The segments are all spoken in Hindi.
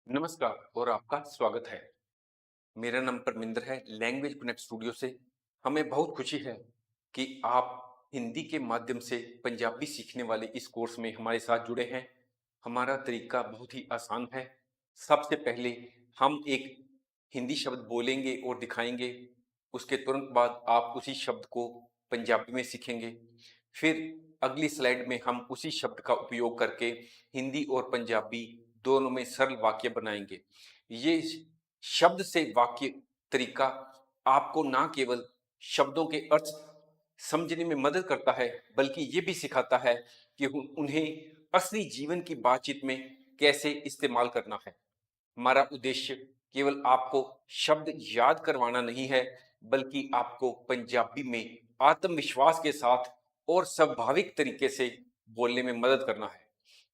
नमस्कार और आपका स्वागत है। मेरा नाम परमिंदर है, लैंग्वेज कनेक्ट स्टूडियो से। हमें बहुत खुशी है कि आप हिंदी के माध्यम से पंजाबी सीखने वाले इस कोर्स में हमारे साथ जुड़े हैं। हमारा तरीका बहुत ही आसान है। सबसे पहले हम एक हिंदी शब्द बोलेंगे और दिखाएंगे। उसके तुरंत बाद आप उसी शब्द को पंजाबी में सीखेंगे। फिर अगली स्लाइड में हम उसी शब्द का उपयोग करके हिंदी और पंजाबी दोनों में सरल वाक्य बनाएंगे। ये शब्द से वाक्य तरीका आपको ना केवल शब्दों के अर्थ समझने में मदद करता है, बल्कि ये भी सिखाता है कि उन्हें असली जीवन की बातचीत में कैसे इस्तेमाल करना है। हमारा उद्देश्य केवल आपको शब्द याद करवाना नहीं है, बल्कि आपको पंजाबी में आत्मविश्वास के साथ और स्वाभाविक तरीके से बोलने में मदद करना है।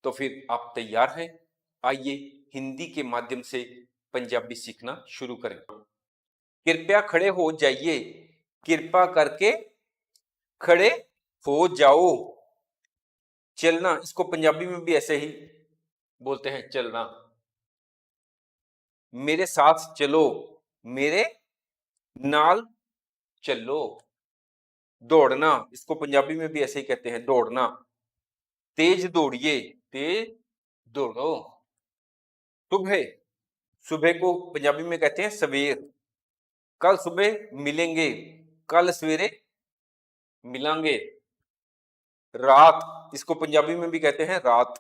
तो फिर आप तैयार हैं? आइए हिंदी के माध्यम से पंजाबी सीखना शुरू करें। कृपया खड़े हो जाइए। कृपा करके खड़े हो जाओ। चलना, इसको पंजाबी में भी ऐसे ही बोलते हैं, चलना। मेरे साथ चलो, मेरे नाल चलो। दौड़ना, इसको पंजाबी में भी ऐसे ही कहते हैं, दौड़ना। तेज दौड़िए, तेज दौड़ो। सुबह, सुबह को पंजाबी में कहते हैं सवेर। कल सुबह मिलेंगे, कल सवेरे मिलेंगे। रात, इसको पंजाबी में भी कहते हैं रात।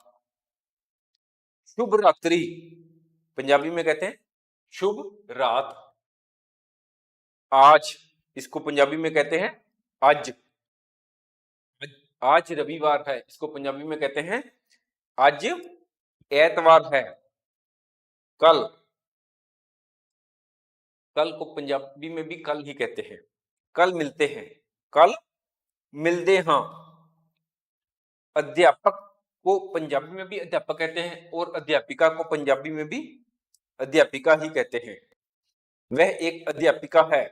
शुभ रात्रि, पंजाबी में कहते हैं शुभ रात। आज, इसको पंजाबी में कहते हैं आज। आज रविवार है, इसको पंजाबी में कहते हैं आज एतवार है। कल, कल को पंजाबी में भी कल ही कहते हैं। कल मिलते हैं, कल मिलते हाँ। अध्यापक को पंजाबी में भी अध्यापक कहते हैं और अध्यापिका को पंजाबी में भी अध्यापिका ही कहते हैं। वह एक अध्यापिका है,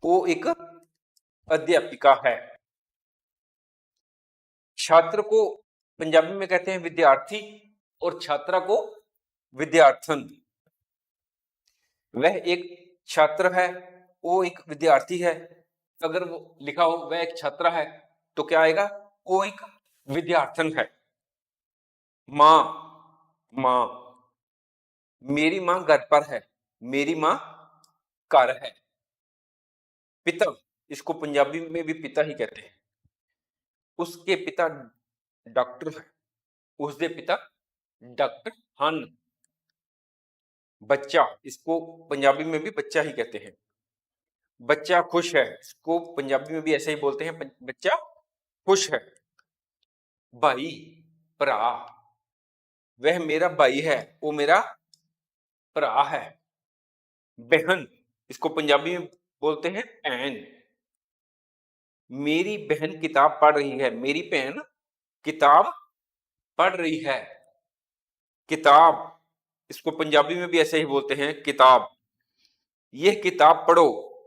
वो एक अध्यापिका है। छात्र को पंजाबी में कहते हैं विद्यार्थी और छात्रा को विद्यार्थन। वह एक छात्र है, वो एक विद्यार्थी है। अगर वो लिखा हो वह एक छात्रा है तो क्या आएगा? वो एक विद्यार्थन है। माँ, माँ। मेरी माँ घर पर है, मेरी माँ घर है। पिता, इसको पंजाबी में भी पिता ही कहते हैं। उसके पिता डॉक्टर है, उसके पिता डॉक्टर हन। बच्चा, इसको पंजाबी में भी बच्चा ही कहते हैं। बच्चा खुश है, इसको पंजाबी में भी ऐसे ही बोलते हैं, बच्चा खुश है। भाई, भरा, वह मेरा भाई है, वो मेरा भरा है। बहन, इसको पंजाबी में बोलते हैं बहन। मेरी बहन किताब पढ़ रही है, मेरी बहन किताब पढ़ रही है। किताब, इसको पंजाबी में भी ऐसे ही बोलते हैं किताब। यह किताब पढ़ो,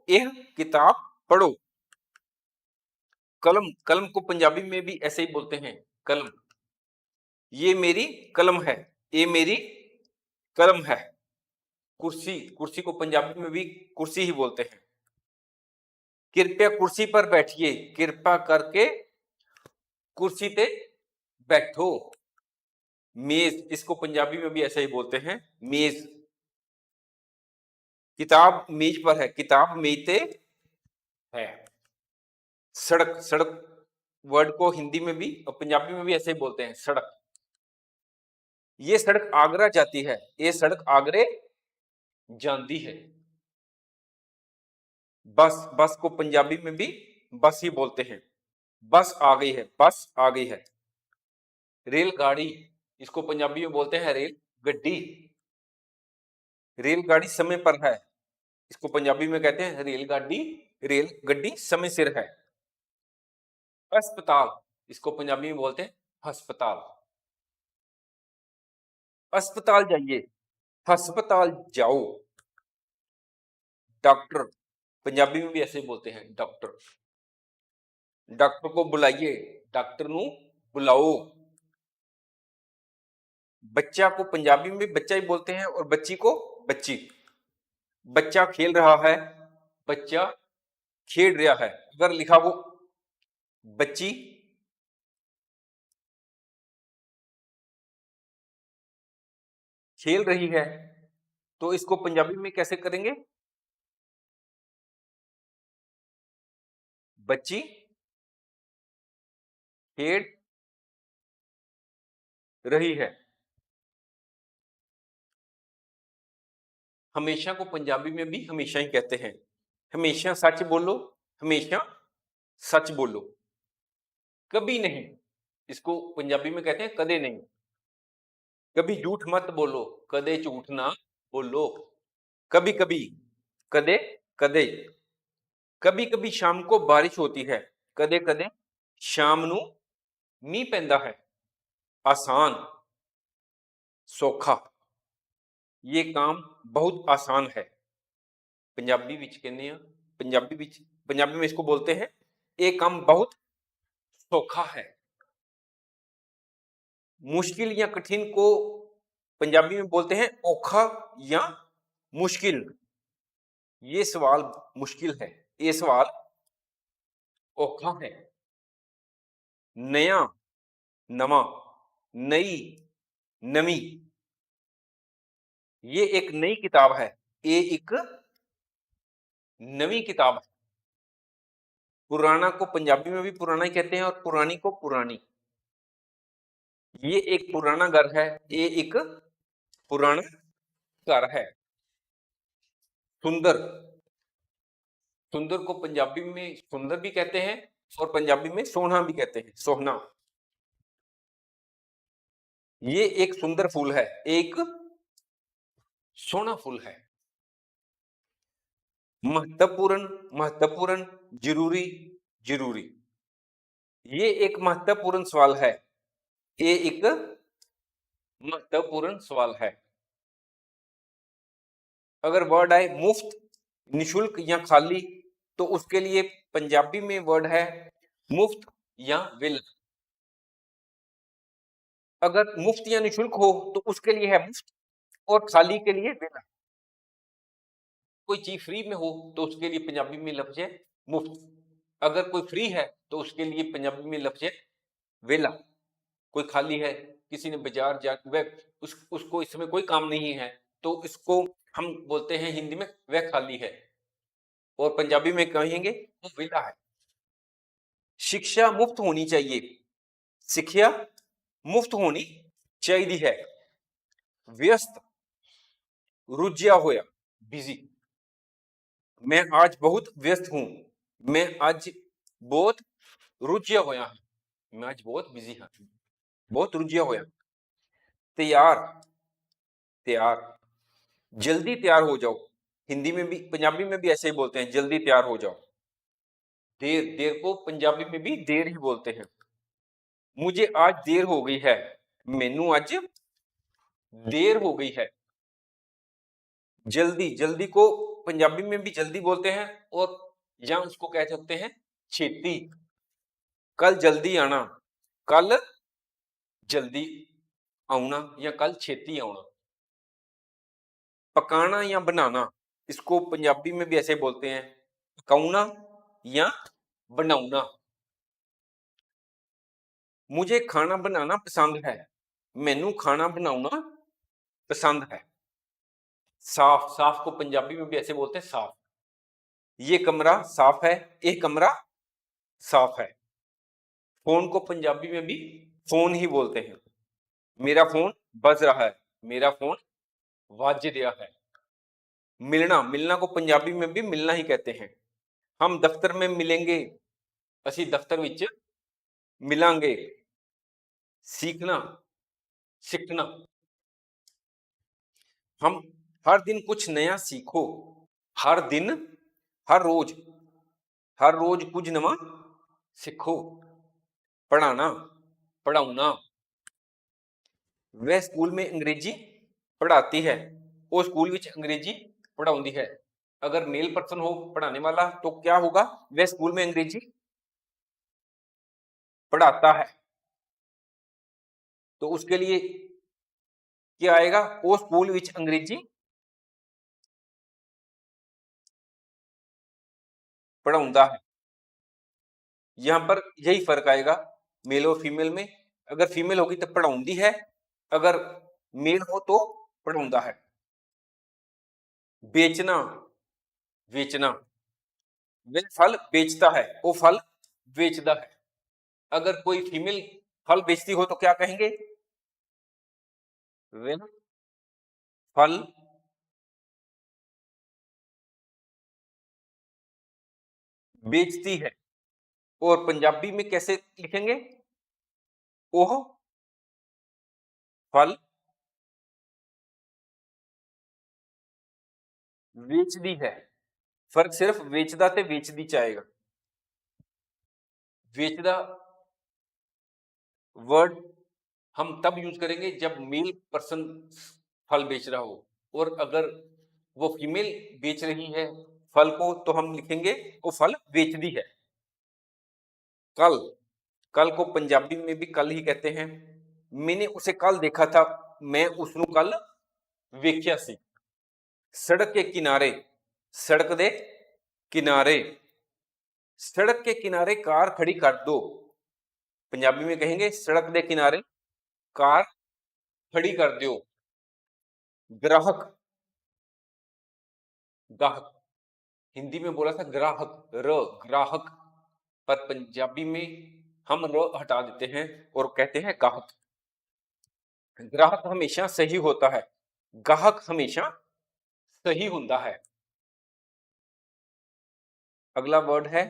यह किताब पढ़ो। कलम, कलम को पंजाबी में भी ऐसे ही बोलते हैं कलम। ये मेरी कलम है, ये मेरी कलम है। कुर्सी, कुर्सी को पंजाबी में भी कुर्सी ही बोलते हैं। कृपया कुर्सी पर बैठिए, कृपा करके कुर्सी पे बैठो। मेज, इसको पंजाबी में भी ऐसे ही बोलते हैं मेज। किताब मेज पर है, किताब मेज पे है। सड़क, सड़क वर्ड को हिंदी में भी और पंजाबी में भी ऐसे ही बोलते हैं सड़क। ये सड़क आगरा जाती है, ये सड़क आगरे जाती है। बस, बस को पंजाबी में भी बस ही बोलते हैं। बस आ गई है, बस आ गई है। रेलगाड़ी, इसको पंजाबी में बोलते हैं रेल गड्डी। रेलगाड़ी समय पर है, इसको पंजाबी में कहते हैं रेलगाड़ी, रेल गड्डी समय सिर है। अस्पताल, इसको पंजाबी में बोलते हैं अस्पताल। अस्पताल जाइए, अस्पताल जाओ। डॉक्टर, पंजाबी में भी ऐसे ही बोलते हैं डॉक्टर। डॉक्टर को बुलाइए, डॉक्टर नु बुलाओ। बच्चा को पंजाबी में भी बच्चा ही बोलते हैं और बच्ची को बच्ची। बच्चा खेल रहा है, बच्चा खेल रहा है। अगर लिखा हो बच्ची खेल रही है, तो इसको पंजाबी में कैसे करेंगे? बच्ची खेल रही है। हमेशा को पंजाबी में भी हमेशा ही कहते हैं। हमेशा सच बोलो, हमेशा सच बोलो। कभी नहीं, इसको पंजाबी में कहते हैं कदे नहीं। कभी झूठ मत बोलो, कदे झूठ ना बोलो। कभी कभी, कदे कदे। कभी कभी शाम को बारिश होती है, कदे कदे शाम नू मींह पैंदा है। आसान, सौखा, ये काम बहुत आसान है। पंजाबी विच कहने हैं, पंजाबी में इसको बोलते हैं ये काम बहुत सौखा है। मुश्किल या कठिन को पंजाबी में बोलते हैं औखा या मुश्किल। ये सवाल मुश्किल है, ये सवाल औखा है। नया, नवा, नई, नवी। ये एक नई किताब है, ये एक नवी किताब है। पुराना को पंजाबी में भी पुराना ही कहते हैं और पुरानी को पुरानी। ये एक पुराना घर है, ये एक पुराना घर है। सुंदर, सुंदर को पंजाबी में सुंदर भी कहते हैं और पंजाबी में सोहना भी कहते हैं, सोहना। ये एक सुंदर फूल है, एक सोहना फूल है। महत्वपूर्ण, महत्वपूर्ण, जरूरी, जरूरी। ये एक महत्वपूर्ण सवाल है, ये एक महत्वपूर्ण सवाल है। अगर वर्ड आए मुफ्त, निशुल्क या खाली, तो उसके लिए पंजाबी में वर्ड है मुफ्त या विल। अगर मुफ्त या निशुल्क हो तो उसके लिए है मुफ्त और खाली के लिए विल। कोई चीज फ्री में हो तो उसके लिए पंजाबी में लफ्ज है मुफ्त। अगर कोई फ्री है तो उसके लिए पंजाबी में लफ्ज है वेला। कोई खाली है, किसी ने बाजार जा वह उसको इस समय कोई काम नहीं है, तो इसको हम बोलते हैं हिंदी में वह खाली है, और पंजाबी में कहेंगे वो विला है। शिक्षा मुफ्त होनी चाहिए, शिक्षा मुफ्त होनी चाहिए है। व्यस्त, रुझिया होया, बिजी। मैं आज बहुत व्यस्त हूं, मैं आज बहुत रुझिया होया हूं, मैं आज बहुत बिजी हाँ, बहुत रुझिया होया। तैयार, तैयार, जल्दी तैयार हो जाओ। हिंदी में भी पंजाबी में भी ऐसे ही बोलते हैं, जल्दी तैयार हो जाओ। देर, देर को पंजाबी में भी देर ही बोलते हैं। मुझे आज देर हो गई है, मैनू आज देर हो गई है। जल्दी, जल्दी को पंजाबी में भी जल्दी बोलते हैं और या उसको कह सकते हैं छेती। कल जल्दी आना, कल जल्दी आना या कल छेती आना। पकाना या बनाना, इसको पंजाबी में भी ऐसे बोलते हैं पकाउना या बनाउना। मुझे खाना बनाना पसंद है, मैनू खाना बनाना पसंद है। साफ, साफ को पंजाबी में भी ऐसे बोलते हैं साफ। ये कमरा साफ है, ये कमरा साफ है। फोन को पंजाबी में भी फोन ही बोलते हैं। मेरा फोन बज रहा है, मेरा फोन वाज दिया है। मिलना, मिलना को पंजाबी में भी मिलना ही कहते हैं। हम दफ्तर में मिलेंगे, असी दफ्तर विच मिलांगे। सीखना, सीखना। हम हर दिन कुछ नया सीखो, हर दिन, हर रोज कुछ नवा सीखो। पढ़ाना, पढ़ाउना। वह स्कूल में अंग्रेजी पढ़ाती है, वो स्कूल विच अंग्रेजी पढ़ाउंदी है। अगर मेल पर्सन हो पढ़ाने वाला तो क्या होगा, वह स्कूल में अंग्रेजी पढ़ाता है। तो उसके लिए क्या आएगा? ओ स्कूल विच अंग्रेजी पढ़ाउंदा है। यहाँ पर यही फर्क आएगा मेल और फीमेल में। अगर फीमेल होगी तो पढ़ाउंदी है, अगर मेल हो तो पढ़ाउंदा है। बेचना, बेचना, वह फल बेचता है, वो फल बेचता है। अगर कोई फीमेल फल बेचती हो तो क्या कहेंगे? वह फल बेचती है। और पंजाबी में कैसे लिखेंगे? ओह फल बेचदी है। फर्क सिर्फ वेचदा ते वेचदी च आएगा। वेचदा वर्ड हम तब यूज करेंगे जब मेल पर्सन फल बेच रहा हो, और अगर वो फीमेल बेच रही है फल को तो हम लिखेंगे वो फल बेचदी है। कल, कल को पंजाबी में भी कल ही कहते हैं। मैंने उसे कल देखा था, मैं उसनु कल वेख्या सी। सड़क के किनारे, सड़क दे किनारे, सड़क के किनारे कार खड़ी कर दो। पंजाबी में कहेंगे सड़क के किनारे कार खड़ी कर दो। ग्राहक, गाहक, हिंदी में बोला था ग्राहक, र ग्राहक, पर पंजाबी में हम र हटा देते हैं और कहते हैं गाहक। ग्राहक हमेशा सही होता है, गाहक हमेशा सही हुंदा है। अगला वर्ड है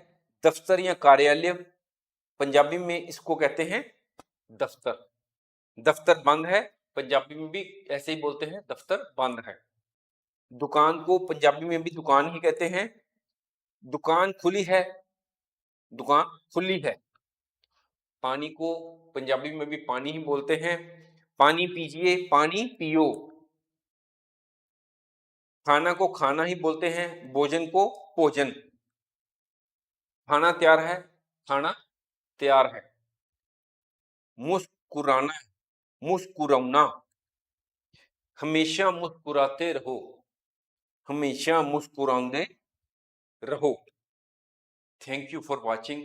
दफ्तर या कार्यालय। पंजाबी में इसको कहते हैं दफ्तर। दफ्तर बंद है, पंजाबी में भी ऐसे ही बोलते हैं, दफ्तर बंद है। दुकान को पंजाबी में भी दुकान ही कहते हैं। दुकान खुली है, दुकान खुली है। पानी को पंजाबी में भी पानी ही बोलते हैं। पानी पीजिए, पानी पियो। खाना को खाना ही बोलते हैं, भोजन को भोजन। खाना तैयार है, खाना तैयार है। मुस्कुराना, मुस्कुराना, हमेशा मुस्कुराते रहो, हमेशा मुस्कुराते रहो। Thank you for watching.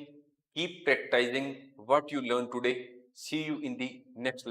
Keep practicing what you learned today. See you in the next lesson.